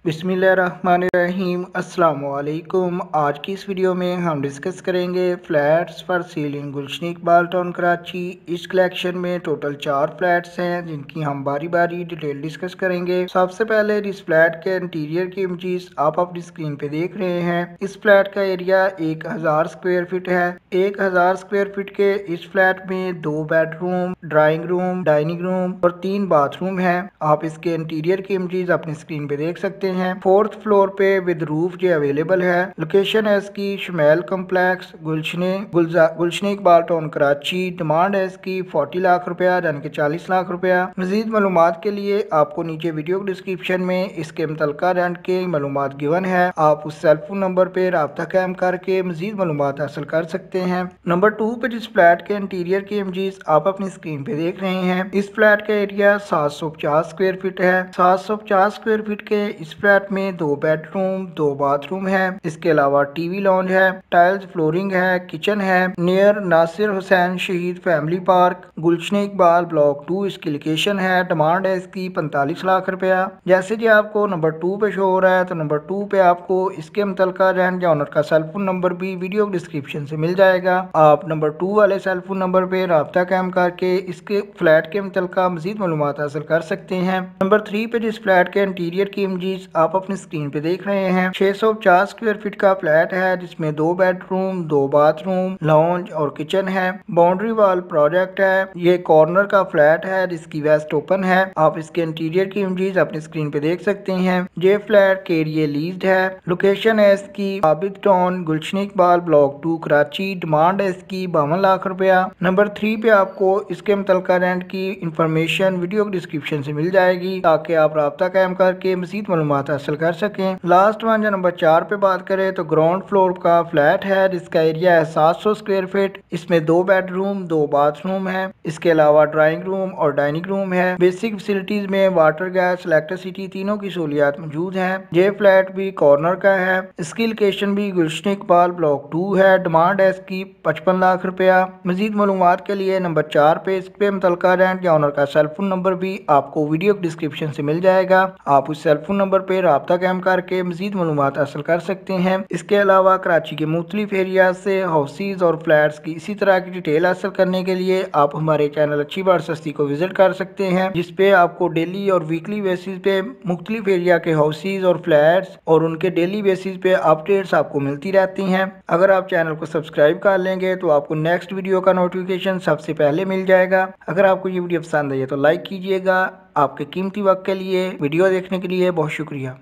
बिस्मिल्लाहिर्रहमानिर्रहीम। अस्सलाम वालेकुम। आज की इस वीडियो में हम डिस्कस करेंगे flats for sale in Gulshan Iqbal town Karachi. इस कलेक्शन में टोटल 4 फ्लैट्स हैं जिनकी हम बारी बारी डिटेल डिस्कस करेंगे। सबसे पहले इस फ्लैट के इंटीरियर की इमेजेस आप अपनी स्क्रीन पे देख रहे हैं। इस फ्लैट का एरिया 1000 स्क्वायर फीट है। 1000 स्क्वायर फीट के इस फ्लैट में 2 bedroom, drawing room, dining room और 3 बाथरूम है। आप इसके इंटीरियर की इमेजेस अपनी स्क्रीन पे देख सकते हैं। 4th फ्लोर पे विद रूफ जो अवेलेबल है। लोकेशन है इसकी शमैल कॉम्प्लेक्स गुलशन इकबाल टाउन कराची। डिमांड है इसकी 40 लाख रुपया यानी कि 40 लाख रुपया। मजीद मालूमात के लिए आपको नीचे वीडियो डिस्क्रिप्शन में इसके मुतल्लिका रेंट के मालूमात गिवन है। आप उस सेल फोन नंबर पे राब्ता कायम करके मजीद मालूमात हासिल कर सकते हैं। नंबर 2 पे जिस फ्लैट के इंटीरियर की इमेजेस आप अपनी स्क्रीन पे देख रहे हैं। इस फ्लैट का एरिया 750 स्क्वायर फीट है। 750 स्क्वायर फीट के इस फ्लैट में 2 बेडरूम, 2 बाथरूम है। इसके अलावा टीवी लॉन्ज है, टाइल्स फ्लोरिंग है, किचन है। नियर नासिर हुसैन शहीद फैमिली पार्क, गुलशन इकबाल ब्लॉक 2 इसकी लोकेशन है। डिमांड है इसकी 45 लाख रुपया। जैसे कि आपको नंबर 2 पे शो हो रहा है तो नंबर 2 पे आपको इसके मुतल्लिका रेंट या ऑनर का सेल फोन नंबर भी वीडियो डिस्क्रिप्शन से मिल जाएगा। आप नंबर 2 वाले सेल फोन नंबर पे राब्ता कायम करके इसके फ्लैट के मुतल्लिका मजीद मालूमात हासिल कर सकते हैं। नंबर 3 पे जिस फ्लैट के इंटीरियर की इमेजेस आप अपनी स्क्रीन पे देख रहे हैं। 650 स्क्वायर फीट का फ्लैट है जिसमें 2 बेडरूम, 2 बाथरूम, लॉन्ज और किचन है। बाउंड्री वॉल प्रोजेक्ट है। ये कॉर्नर का फ्लैट है जिसकी वेस्ट ओपन है। आप इसके इंटीरियर की इमेजेस अपनी स्क्रीन पे देख सकते हैं। ये फ्लैट के लिए लीज्ड है। लोकेशन है इसकी आबिद टाउन गुलशन इकबाल ब्लॉक 2 कराची। डिमांड है इसकी 52 लाख रुपया। नंबर 3 पे आपको इसके मुतल्लिका रेंट की इंफॉर्मेशन वीडियो डिस्क्रिप्शन से मिल जाएगी ताकि आप राब्ता कायम करके मजीद मालूमात हासिल कर सकें। लास्ट वन जो नंबर 4 पे बात करें तो ग्राउंड फ्लोर का फ्लैट है जिसका एरिया है 700 स्क्वायर फीट। इसमें 2 बेडरूम, 2 बाथरूम है। इसके अलावा ड्राइंग रूम और डाइनिंग रूम है। बेसिक फैसिलिटीज में वाटर, गैस, इलेक्ट्रिसिटी तीनों की सहूलियात मौजूद हैं। ये फ्लैट भी कॉर्नर का है। इसकी लोकेशन भी गुलशन इकबाल ब्लॉक 2 है। डिमांड है इसकी 55 लाख रुपया। मजीद मालूमात के लिए नंबर 4 पे इस पे मुतल्लिका रेंट या ऑनर का सेल फोन नंबर भी आपको वीडियो डिस्क्रिप्शन से मिल जाएगा। आप उस सेल फोन नंबर पे राब्ता कायम करके मजीद मालूमात हासिल कर सकते हैं। इसके अलावा कराची के मुख्तलिफ एरिया से हाउसेज और फ्लैट्स की इसी तरह की डिटेल हासिल करने के लिए आप हमारे चैनल अच्छी बात सस्ती को विजिट कर सकते हैं जिसपे आपको डेली और वीकली बेसिस पे मुख्तलिफ एरिया के हाउसेज और फ्लैट्स और उनके डेली बेसिस पे अपडेट्स आपको मिलती रहती हैं। अगर आप चैनल को सब्सक्राइब कर लेंगे तो आपको नेक्स्ट वीडियो का नोटिफिकेशन सबसे पहले मिल जाएगा। अगर आपको ये वीडियो पसंद आई है तो लाइक कीजिएगा। आपके कीमती वक्त के लिए वीडियो देखने के लिए बहुत शुक्रिया।